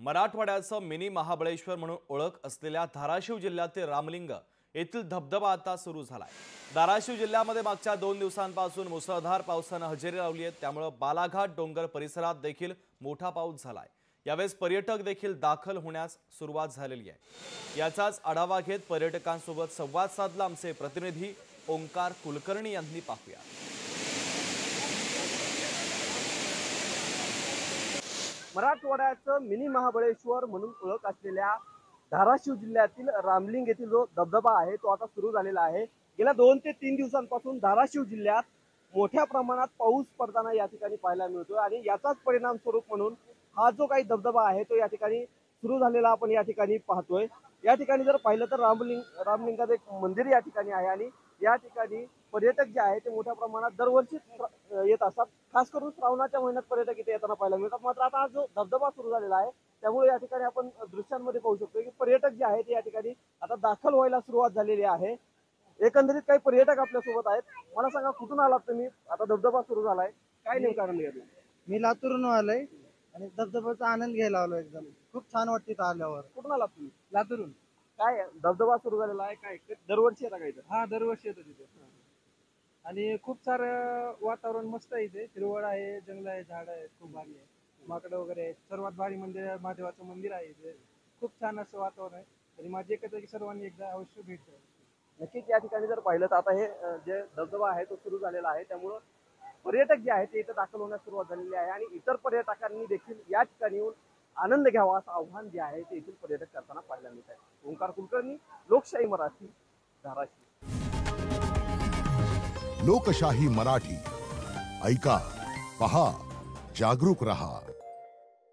मराठवाड्याचं mini Mahabaleshwar म्हणून ओळख असलेल्या धाराशिव जिल्ह्यातील रामलिंग येथील धबधबा आता सुरू झालाय। धाराशिव जिल्ह्यामध्ये मागच्या 2 दिवसांपासून मुसळधार पावसाने हजेरी लावली आहे, त्यामुळे बालाघाट डोंगर परिसरात देखील मोठा पाऊस झालाय। यावेळेस पर्यटक देखील दाखल होण्यास सुरुवात झालेली आहे। याचाच आढावा घेत पर्यटकांसोबत संवाद साधला आमचे प्रतिनिधी ओंकार कुलकर्णी यांनी। पाहूया। मराठवाड्याचं मिनी महाबळेश्वर म्हणून ओळख असलेल्या धाराशिव जिल्ह्यातील रामलिंग येथील जो धबधबा आहे तो आता सुरू झालेला आहे। गेल्या 2 ते 3 दिवसांपासून धाराशिव जिल्ह्यात मोठ्या प्रमाणात पाऊस पडताना या ठिकाणी पाहायला मिळतोय आणि याचाच परिणाम स्वरूप म्हणून हा जो काही धबधबा आहे तो या ठिकाणी सुरू झालेला आपण या ठिकाणी पाहतोय। या ठिकाणी जर पाहिलं तर रामलिंगाचं एक मंदिर या ठिकाणी आहे आणि या ठिकाणी पर्यटक जे आहे ते मोठ्या प्रमाणात दरवर्षी येत असतात। खास करून श्रावणाच्या महिन्यात पर्यटक इथे येताना पाहायला मिळतात। मात्र आता हा जो धबधबा सुरू झालेला आहे त्यामुळे या ठिकाणी आपण दृश्यांमध्ये पाहू शकतो की पर्यटक जे आहेत या ठिकाणी आता दाखल व्हायला सुरुवात झालेली आहे। एकंदरीत काही पर्यटक आपल्या सोबत आहेत। मला सांगा, कुठून आलात तुम्ही? आता धबधबा सुरू झालाय, काय नेमकं कारण आहे? मी लातूरून आलोय आणि धबधब्याचा आनंद घ्यायला आलो। एकदम खूप छान वाटतं इथं आल्यावर। कुठून आलात तुम्ही? लातूरून। काय धबधबा सुरू झालेला आहे, काय दरवर्षी येता? काय हा, दरवर्षी येतो तिथे आणि खूप सारं वातावरण मस्त आहे इथे। हिरवळ आहे, जंगल आहे, झाड आहेत, खूप भारी आहे, माकडं वगैरे आहेत। सर्वात भारी मंदिर महादेवाचं मंदिर आहे इथे। खूप छान असं वातावरण आहे आणि माझी एकच आहे की सर्वांनी एकदा अवश्य भेट द्यावी। नक्कीच या ठिकाणी जर पाहिलं तर आता हे जे धबधबा आहे तो सुरू झालेला आहे, त्यामुळं पर्यटक जे आहेत ते इथं दाखल होण्यास सुरुवात झालेली आहे आणि इतर पर्यटकांनी देखील या ठिकाणी येऊन आनंद घ्यावा असं आव्हान जे आहे ते येथील पर्यटक करताना पाहायला मिळत आहे। ओंकार कुलकर्णी, लोकशाही मराठी, धाराशिव। लोकशाही मराठी, ऐका, पहा, जागरूक रहा।